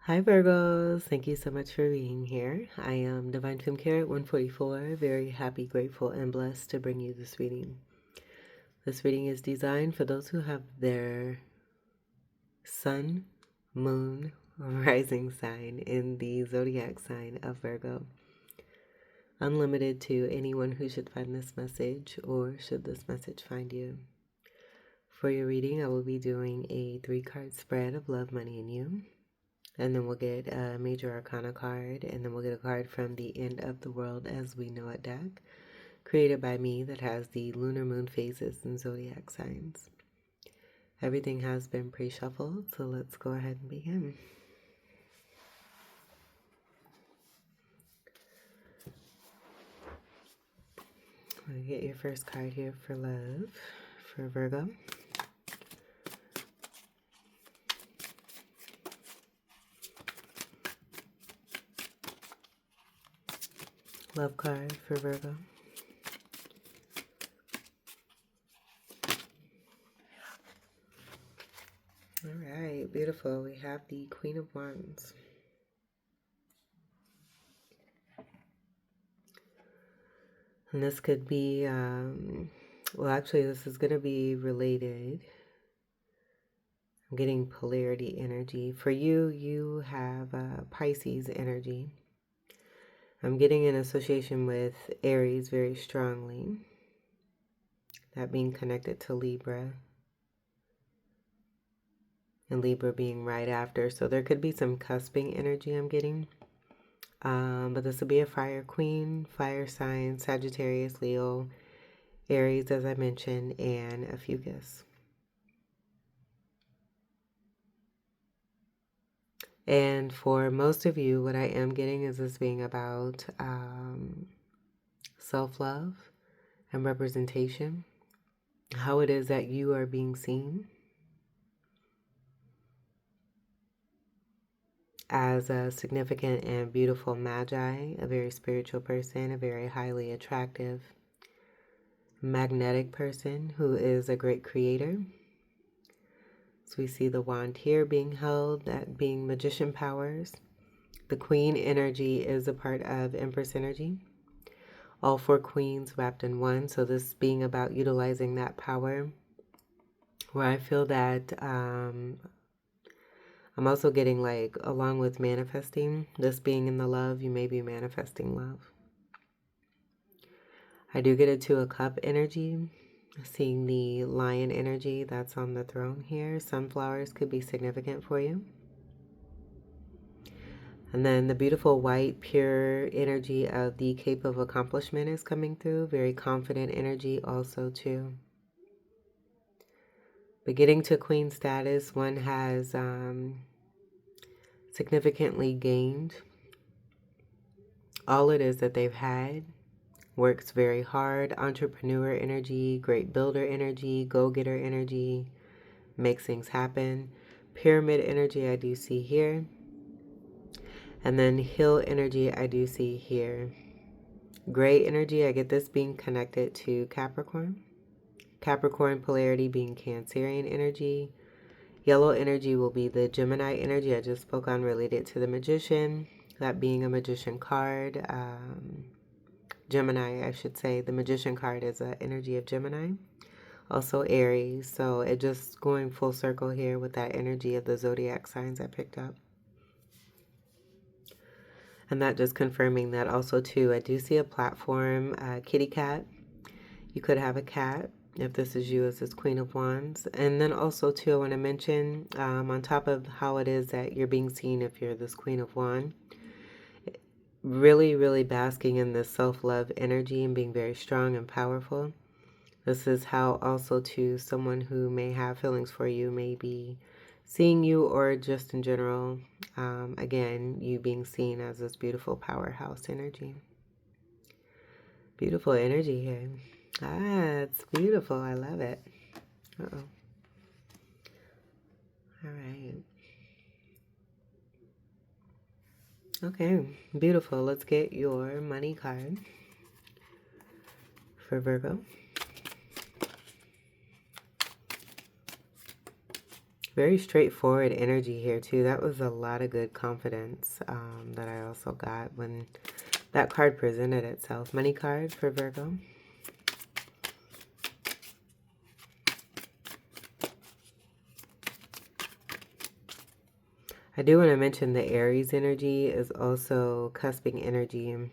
Hi Virgos, thank you so much for being here. I am Divine Femme Carrot 144, very happy, grateful, and blessed to bring you this reading. This reading is designed for those who have their sun, moon, or rising sign in the zodiac sign of Virgo. Unlimited to anyone who should find this message or should this message find you. For your reading, I will be doing a 3-card spread of love, money, and you. And then we'll get a major arcana card, and then we'll get a card from the End of the World as We Know It deck, created by me, that has the lunar moon phases and zodiac signs. Everything has been pre-shuffled, so let's go ahead and begin. I'm going to get your first card here for love, for Virgo. Love card for Virgo. All right, beautiful. We have the Queen of Wands. And this could be, well, actually, this is going to be related. I'm getting polarity energy. For you, you have Pisces energy. I'm getting an association with Aries very strongly. That being connected to Libra. And Libra being right after. So there could be some cusping energy I'm getting. But this will be a fire queen, fire sign, Sagittarius, Leo, Aries, as I mentioned, and a fucus. And for most of you, what I am getting is this being about self-love and representation, how it is that you are being seen as a significant and beautiful magi, a very spiritual person, a very highly attractive, magnetic person who is a great creator. So we see the wand here being held, that being magician powers. The queen energy is a part of Empress energy. All 4 queens wrapped in one. So this being about utilizing that power, where I feel that I'm also getting, like, along with manifesting, this being in the love, you may be manifesting love. I do get a 2 of Cup energy. Seeing the lion energy that's on the throne here. Sunflowers could be significant for you. And then the beautiful white, pure energy of the Cape of Accomplishment is coming through. Very confident energy also too. But getting to queen status, one has significantly gained all it is that they've had. Works very hard, entrepreneur energy, great builder energy, go-getter energy, makes things happen. Pyramid energy I do see here. And then hill energy I do see here. Gray energy, I get this being connected to Capricorn. Capricorn polarity being Cancerian energy. Yellow energy will be the Gemini energy I just spoke on, related to the Magician. That being a Magician card. Gemini, I should say. The Magician card is an energy of Gemini. Also Aries. So it just going full circle here with that energy of the zodiac signs I picked up. And that just confirming that also too. I do see a platform, kitty cat. You could have a cat if this is you as this Queen of Wands. And then also too, I want to mention on top of how it is that you're being seen if you're this Queen of Wands, really, really basking in this self-love energy and being very strong and powerful. This is how also to someone who may have feelings for you may be seeing you, or just in general, again, you being seen as this beautiful powerhouse energy. Beautiful energy here. It's beautiful. I love it. Uh-oh. All right. Okay, beautiful. Let's get your money card for Virgo. Very straightforward energy here too. That was a lot of good confidence that I also got when that card presented itself. Money card for Virgo. I do want to mention the Aries energy is also cusping energy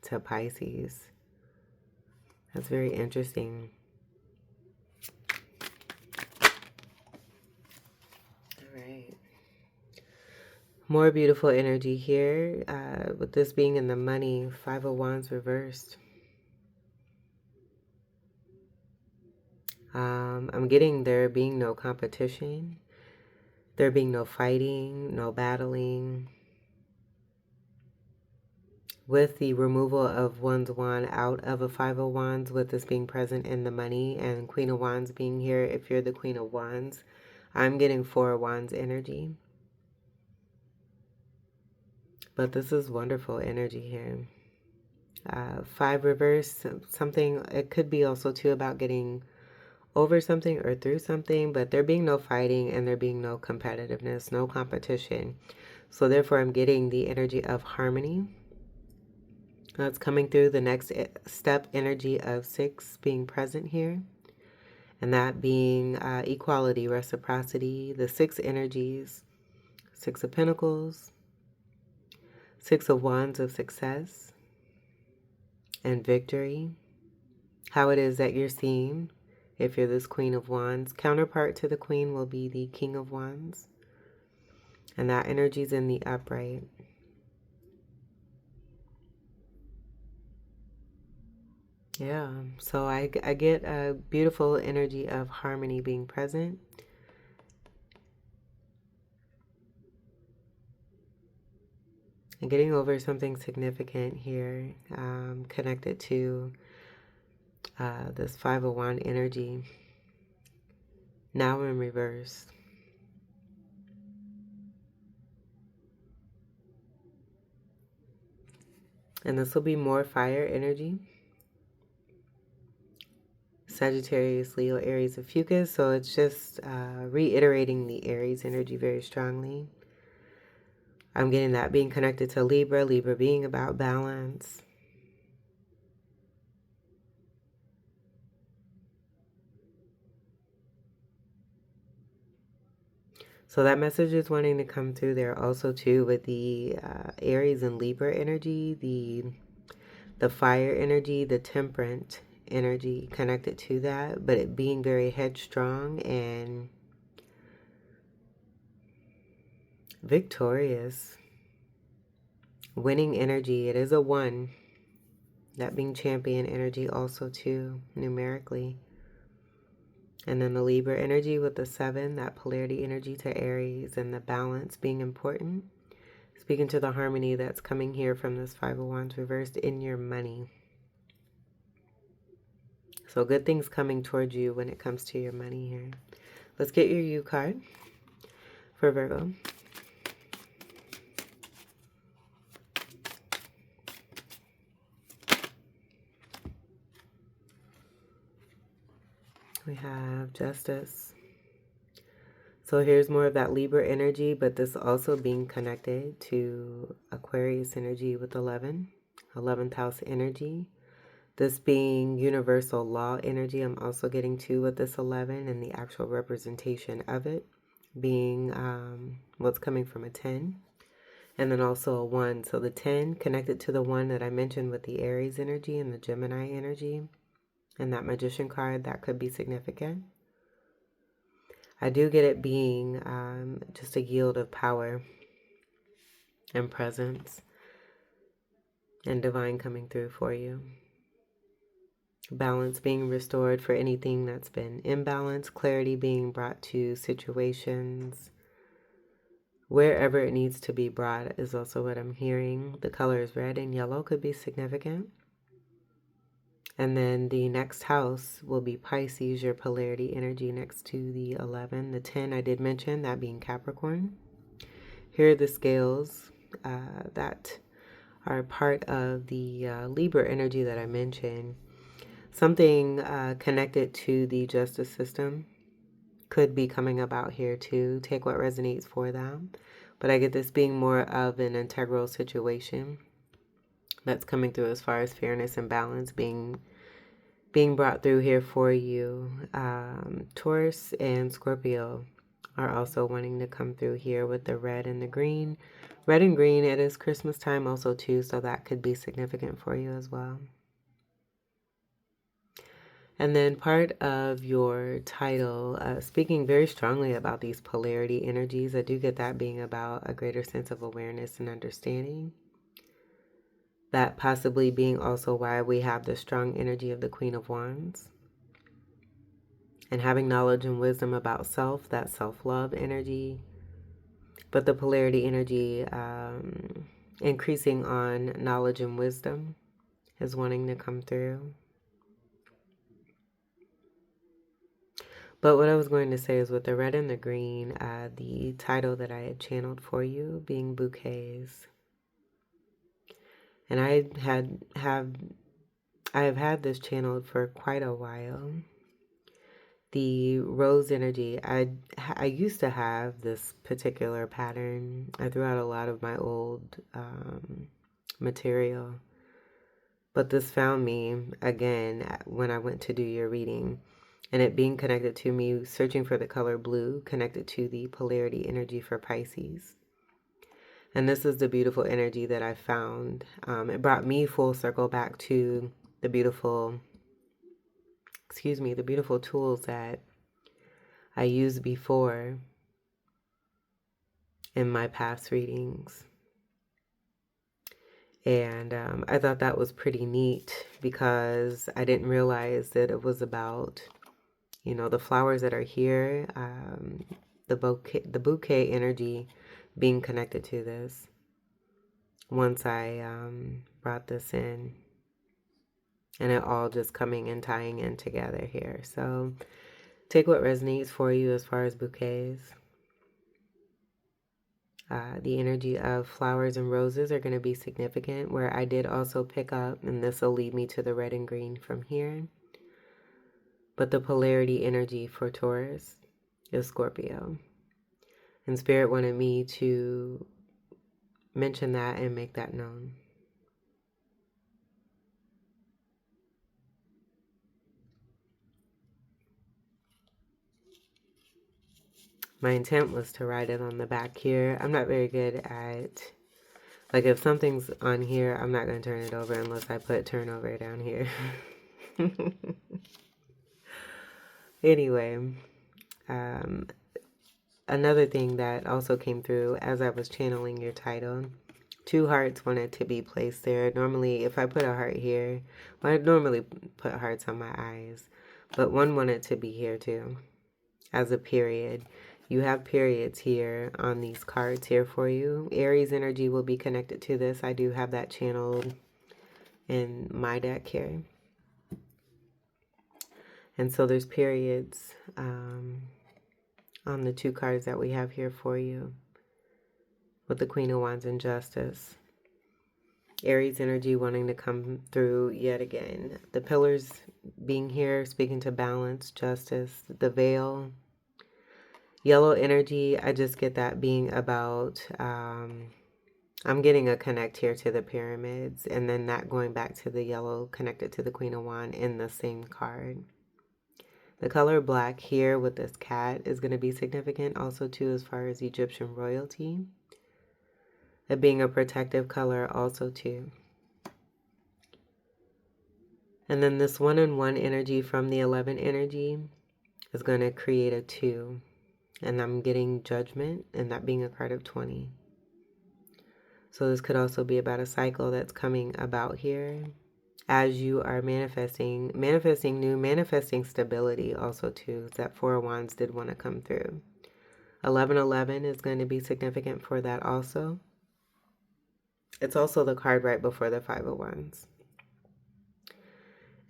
to Pisces. That's very interesting. All right. More beautiful energy here with this being in the money. Five of Wands reversed. I'm getting there being no competition. There being no fighting, no battling. With the removal of one's wand out of a Five of Wands, with this being present in the money and Queen of Wands being here, if you're the Queen of Wands, I'm getting Four of Wands energy. But this is wonderful energy here. Five reverse, something, it could be also too about getting over something or through something, but there being no fighting and there being no competitiveness, no competition. So therefore I'm getting the energy of harmony. That's coming through. The next step energy of six being present here. And that being equality, reciprocity, the six energies, Six of Pentacles, Six of Wands of success and victory. How it is that you're seeing, if you're this Queen of Wands. Counterpart to the Queen will be the King of Wands. And that energy is in the upright. Yeah, so I get a beautiful energy of harmony being present. And getting over something significant here, connected to this Five of Wands energy. Now in reverse. And this will be more fire energy. Sagittarius, Leo, Aries, and Fucus. So it's just reiterating the Aries energy very strongly. I'm getting that being connected to Libra. Libra being about balance. So that message is wanting to come through there also too with the Aries and Libra energy, the fire energy, the temperate energy connected to that, but it being very headstrong and victorious. Winning energy, it is a one. That being champion energy also too, numerically. And then the Libra energy with the seven, that polarity energy to Aries and the balance being important. Speaking to the harmony that's coming here from this Five of Wands reversed in your money. So good things coming towards you when it comes to your money here. Let's get your U card for Virgo. We have Justice. So here's more of that Libra energy, but this also being connected to Aquarius energy with 11, 11th house energy. This being universal law energy, I'm also getting to with this 11 and the actual representation of it being what's coming from a 10. And then also a 1. So the 10 connected to the 1 that I mentioned with the Aries energy and the Gemini energy. And that Magician card, that could be significant. I do get it being just a yield of power and presence and divine coming through for you. Balance being restored for anything that's been imbalanced. Clarity being brought to situations. Wherever it needs to be brought is also what I'm hearing. The colors red and yellow could be significant. And then the next house will be Pisces, your polarity energy next to the 11. The 10 I did mention, that being Capricorn. Here are the scales that are part of the Libra energy that I mentioned. Something connected to the justice system could be coming about here too. Take what resonates for them. But I get this being more of an integral situation that's coming through as far as fairness and balance being brought through here for you. Taurus and Scorpio are also wanting to come through here with the red and the green. Red and green, it is Christmas time also too, so that could be significant for you as well. And then part of your title, speaking very strongly about these polarity energies, I do get that being about a greater sense of awareness and understanding. That possibly being also why we have the strong energy of the Queen of Wands. And having knowledge and wisdom about self, that self-love energy. But the polarity energy increasing on knowledge and wisdom is wanting to come through. But what I was going to say is with the red and the green, the title that I had channeled for you being Bouquets. And I have had this channeled for quite a while. The rose energy, I used to have this particular pattern. I threw out a lot of my old material. But this found me again when I went to do your reading. And it being connected to me, searching for the color blue, connected to the polarity energy for Pisces. And this is the beautiful energy that I found. It brought me full circle back to the beautiful tools that I used before in my past readings. And I thought that was pretty neat because I didn't realize that it was about, the flowers that are here, the bouquet energy being connected to this. Once I brought this in, and it all just coming and tying in together here. So take what resonates for you as far as bouquets. The energy of flowers and roses are going to be significant, where I did also pick up, and this will lead me to the red and green from here. But the polarity energy for Taurus is Scorpio. And Spirit wanted me to mention that and make that known. My intent was to write it on the back here. I'm not very good at, like, if something's on here, I'm not going to turn it over unless I put turnover down here. Anyway, another thing that also came through as I was channeling your title, 2 hearts wanted to be placed there. Normally, if I put a heart here, well, I normally put hearts on my eyes, but 1 wanted to be here too, as a period. You have periods here on these cards here for you. Aries energy will be connected to this. I do have that channeled in my deck here. And so there's periods on the 2 cards that we have here for you with the Queen of Wands and Justice. Aries energy wanting to come through yet again. The pillars being here, speaking to balance, justice, the veil. Yellow energy, I just get that being about, I'm getting a connect here to the pyramids, and then that going back to the yellow connected to the Queen of Wands in the same card. The color black here with this cat is going to be significant also too as far as Egyptian royalty. It being a protective color also too. And then this 1-in-1 energy from the 11 energy is going to create a 2. And I'm getting judgment, and that being a card of 20. So this could also be about a cycle that's coming about here as you are manifesting new, manifesting stability also too. That 4 of Wands did want to come through. 1111 is going to be significant for that also. It's also the card right before the 5 of Wands.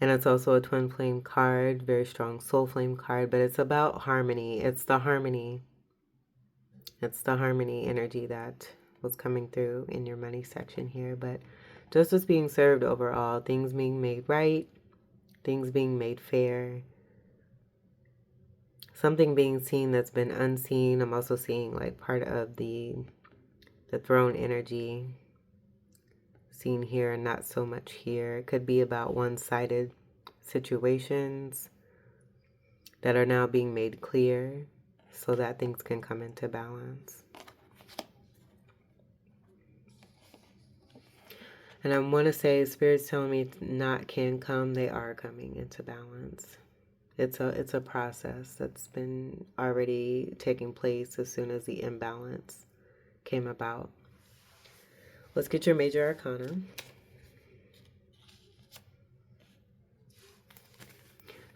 And it's also a twin flame card, very strong soul flame card, but it's about harmony. It's the harmony energy that was coming through in your money section here. But justice being served overall, things being made right, things being made fair. something being seen that's been unseen. I'm also seeing like part of the throne energy seen here and not so much here. It could be about one-sided situations that are now being made clear so that things can come into balance. And I want to say Spirit's telling me not can come, they are coming into balance. It's a process that's been already taking place as soon as the imbalance came about. Let's get your major arcana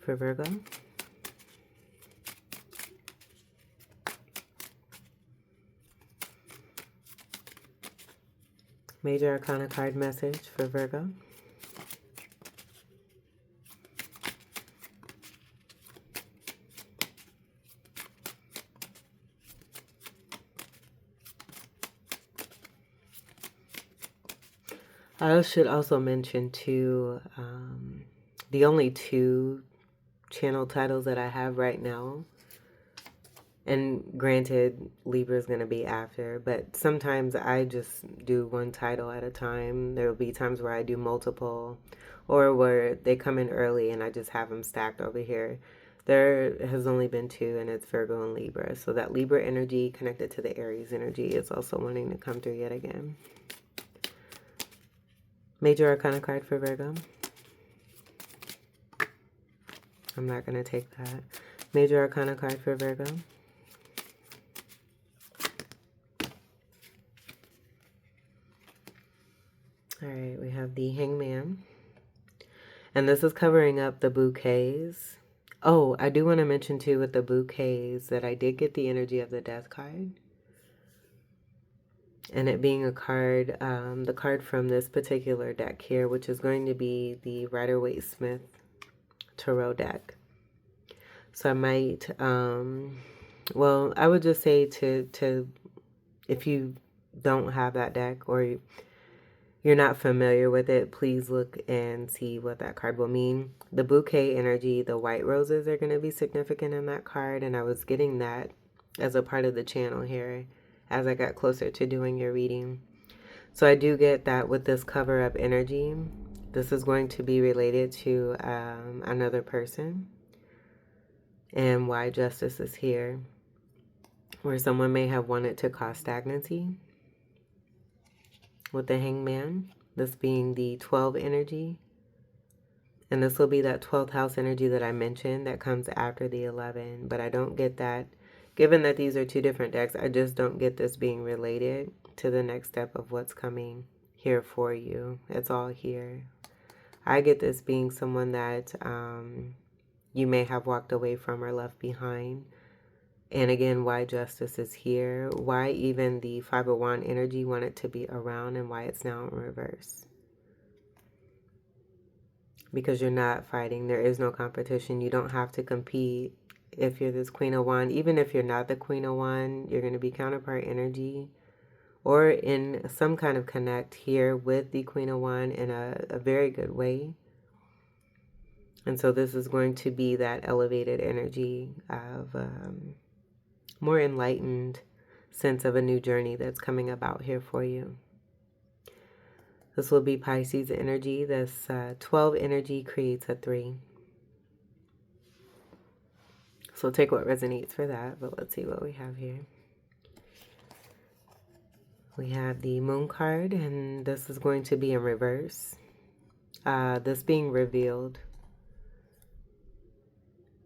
for Virgo. Major arcana card message for Virgo. I should also mention too, the only two channel titles that I have right now, and granted Libra is going to be after, but sometimes I just do one title at a time. There will be times where I do multiple, or where they come in early and I just have them stacked over here. There has only been two, and it's Virgo and Libra. So that Libra energy connected to the Aries energy is also wanting to come through yet again. Major arcana card for Virgo. I'm not going to take that. Major arcana card for Virgo. All right, we have the Hangman. And this is covering up the bouquets. Oh, I do want to mention too with the bouquets that I did get the energy of the Death card. And it being a card, the card from this particular deck here, which is going to be the Rider-Waite-Smith Tarot deck. So I might, well, I would just say to if you don't have that deck or you're not familiar with it, please look and see what that card will mean. The bouquet energy, the white roses are going to be significant in that card, and I was getting that as a part of the channel here as I got closer to doing your reading. So I do get that with this cover-up energy, this is going to be related to another person, and why justice is here, where someone may have wanted to cause stagnancy with the Hangman, this being the 12 energy. And this will be that 12th house energy that I mentioned that comes after the 11. But I don't get that. Given that these are two different decks, I just don't get this being related to the next step of what's coming here for you. It's all here. I get this being someone that you may have walked away from or left behind. And again, why justice is here. Why even the 5 of Wands energy wanted to be around, and why it's now in reverse. Because you're not fighting. There is no competition. You don't have to compete if you're this Queen of Wands. Even if you're not the Queen of Wands, you're going to be counterpart energy or in some kind of connect here with the Queen of Wands in a very good way. And so this is going to be that elevated energy of more enlightened sense of a new journey that's coming about here for you. This will be Pisces energy. This 12 energy creates a 3. So take what resonates for that, but let's see what we have here. We have the Moon card, and this is going to be in reverse. This being revealed.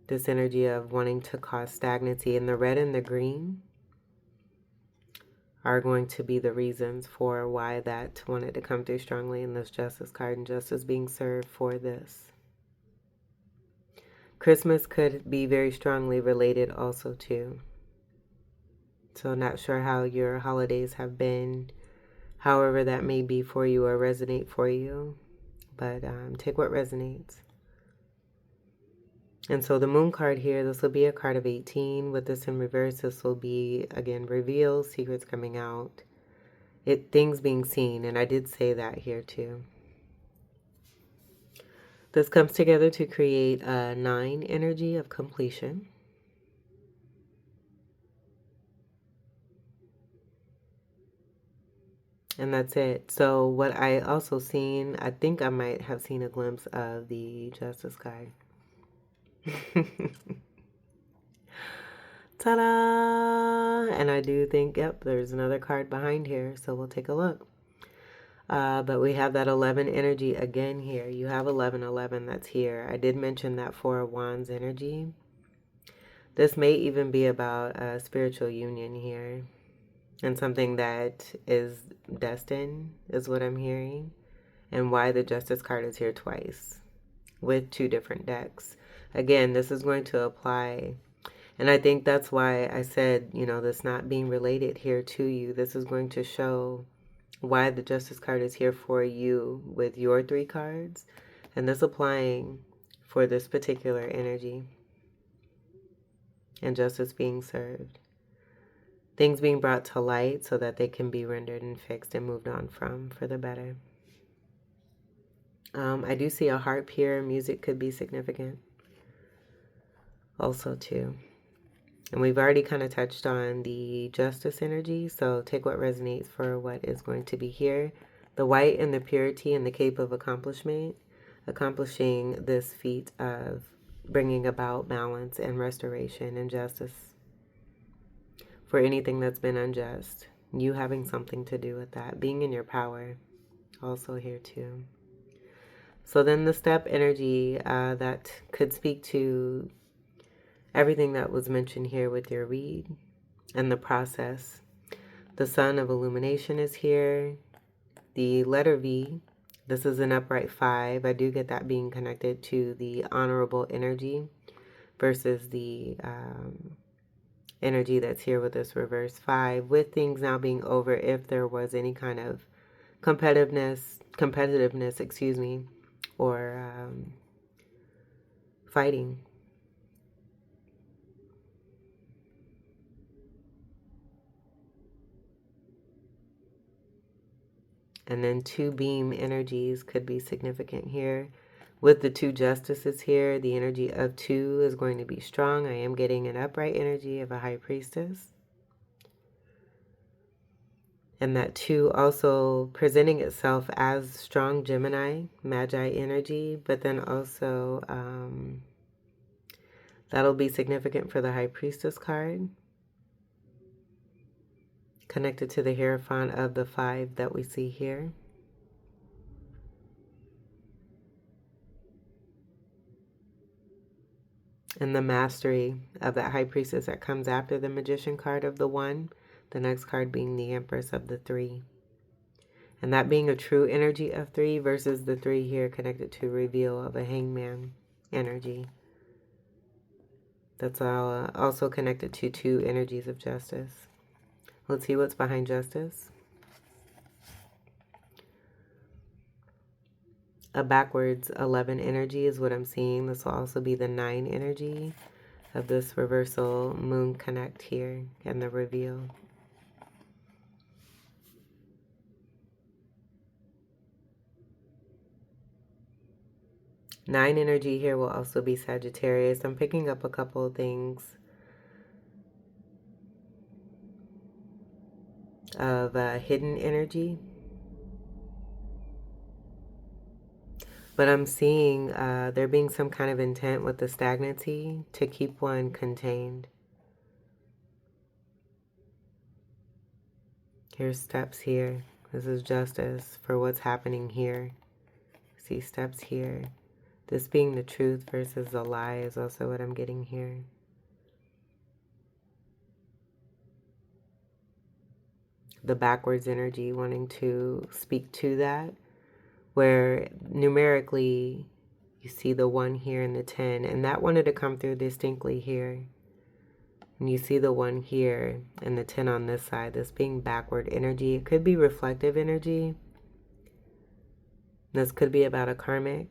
This energy of wanting to cause stagnancy, and the red and the green are going to be the reasons for why that wanted to come through strongly in this Justice card, and justice being served for this. Christmas could be very strongly related also too. So not sure how your holidays have been, however that may be for you or resonate for you, but take what resonates. And so the Moon card here, this will be a card of 18. With this in reverse, this will be, again, reveals, secrets coming out, things being seen. And I did say that here too. This comes together to create a 9 energy of completion. And that's it. So what I also seen, I think I might have seen a glimpse of the Justice card. Ta-da! And I do think, yep, there's another card behind here, so we'll take a look. But we have that 11 energy again here. You have 1111 that's here. I did mention that Four of Wands energy. This may even be about a spiritual union here. And something that is destined is what I'm hearing. And why the Justice card is here twice with two different decks. Again, this is going to apply. And I think that's why I said, you know, this not being related here to you. This is going to show why the Justice card is here for you with your 3 cards. And this applying for this particular energy. And justice being served. Things being brought to light so that they can be rendered and fixed and moved on from for the better. I do see a harp here. Music could be significant also too. And we've already kind of touched on the justice energy, so take what resonates for what is going to be here. The white and the purity and the cape of accomplishment, accomplishing this feat of bringing about balance and restoration and justice for anything that's been unjust. You having something to do with that, being in your power, also here too. So then the step energy that could speak to everything that was mentioned here with your read and the process. The sun of illumination is here. The letter V, this is an upright 5. I do get that being connected to the honorable energy versus the energy that's here with this reverse 5, with things now being over if there was any kind of competitiveness, excuse me, or fighting. And then 2 beam energies could be significant here. With the 2 justices here, the energy of 2 is going to be strong. I am getting an upright energy of a high priestess. And that 2 also presenting itself as strong Gemini, Magi energy, but then also that'll be significant for the High Priestess card, connected to the Hierophant of the 5 that we see here. And the mastery of that High Priestess that comes after the Magician card of the 1, the next card being the Empress of the 3. And that being a true energy of 3 versus the 3 here connected to reveal of a Hangman energy. That's also connected to 2 energies of justice. Let's see what's behind justice. A backwards 11 energy is what I'm seeing. This will also be the 9 energy of this reversal moon connect here and the reveal. Nine energy here will also be Sagittarius. I'm picking up a couple of things of hidden energy. But I'm seeing there being some kind of intent with the stagnancy to keep one contained. Here's steps here. This is justice for what's happening here. See steps here. This being the truth versus the lie is also what I'm getting here. The backwards energy wanting to speak to that, where numerically you see the 1 here and the 10, and that wanted to come through distinctly here. And you see the 1 here and the 10 on this side, this being backward energy. It could be reflective energy. This could be about a karmic.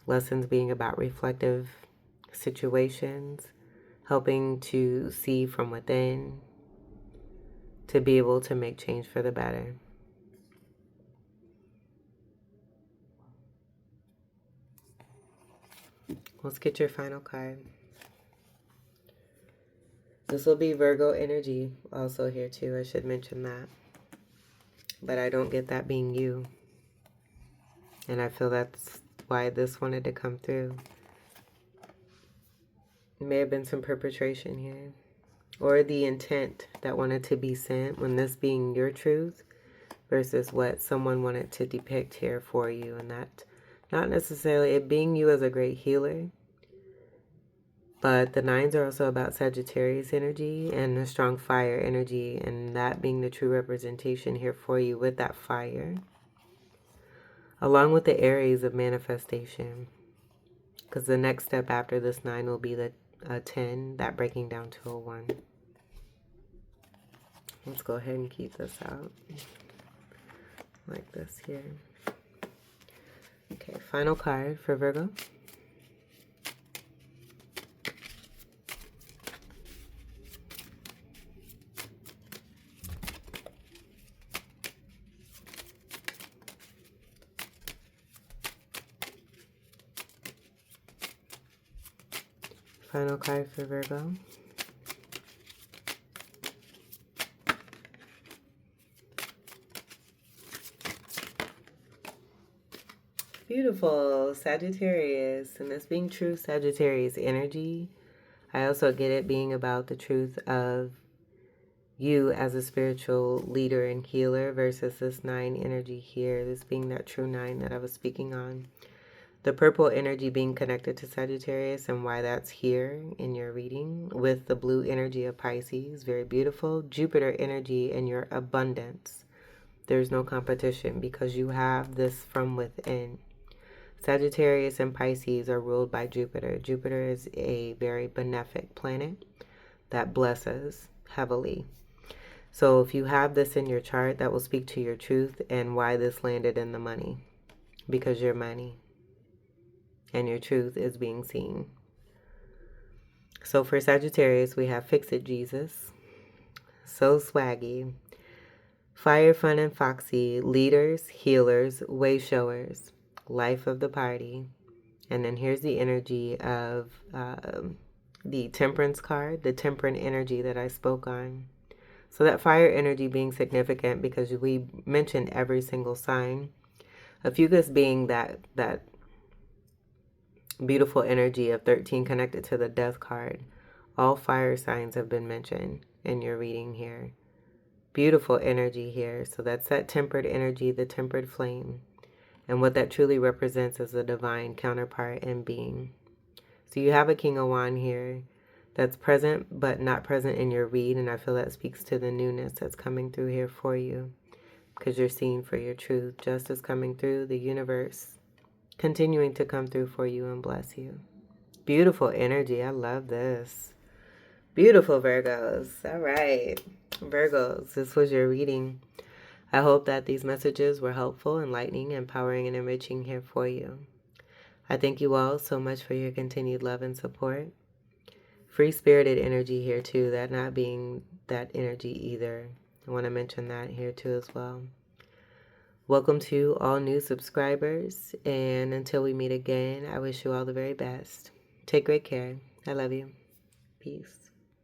Lessons being about reflective situations, helping to see from within, to be able to make change for the better. Let's get your final card. This will be Virgo energy also here too. I should mention that. but I don't get that being you. And I feel that's why this wanted to come through. May have been some perpetration here, or the intent that wanted to be sent when this being your truth versus what someone wanted to depict here for you. And that not necessarily it being you as a great healer, but the nines are also about Sagittarius energy and a strong fire energy, and that being the true representation here for you with that fire, along with the Aries of manifestation. Because the next step after this 9 will be the 10, that breaking down to a 1. Let's go ahead and keep this out like this here. Okay, final card for Virgo. Final card for Virgo. Beautiful, Sagittarius. And this being true Sagittarius energy, I also get it being about the truth of you as a spiritual leader and healer versus this 9 energy here, this being that true 9 that I was speaking on. The purple energy being connected to Sagittarius and why that's here in your reading with the blue energy of Pisces. Very beautiful. Jupiter energy and your abundance. There's no competition because you have this from within. Sagittarius and Pisces are ruled by Jupiter. Jupiter is a very benefic planet that blesses heavily. So if you have this in your chart, that will speak to your truth and why this landed in the money. Because you're money. And your truth is being seen. So for Sagittarius, we have Fix It Jesus, So Swaggy, Fire, Fun, and Foxy, Leaders, Healers, Way Showers, Life of the Party. And then here's the energy of the Temperance card, the temperate energy that I spoke on. So that fire energy being significant because we mentioned every single sign. A Fucus being that beautiful energy of 13 connected to the Death card. All fire signs have been mentioned in your reading here. Beautiful energy here. So that's that tempered energy, the tempered flame. And what that truly represents is a divine counterpart and being. So you have a King of Wands here that's present but not present in your read. And I feel that speaks to the newness that's coming through here for you. Because you're seeing for your truth. Justice coming through, the universe continuing to come through for you and bless you. Beautiful energy. I love this. Beautiful Virgos. All right. Virgos, this was your reading. I hope that these messages were helpful, enlightening, empowering, and enriching here for you. I thank you all so much for your continued love and support. Free-spirited energy here too, that not being that energy either. I want to mention that here too as well. Welcome to all new subscribers, and until we meet again, I wish you all the very best. Take great care. I love you. Peace.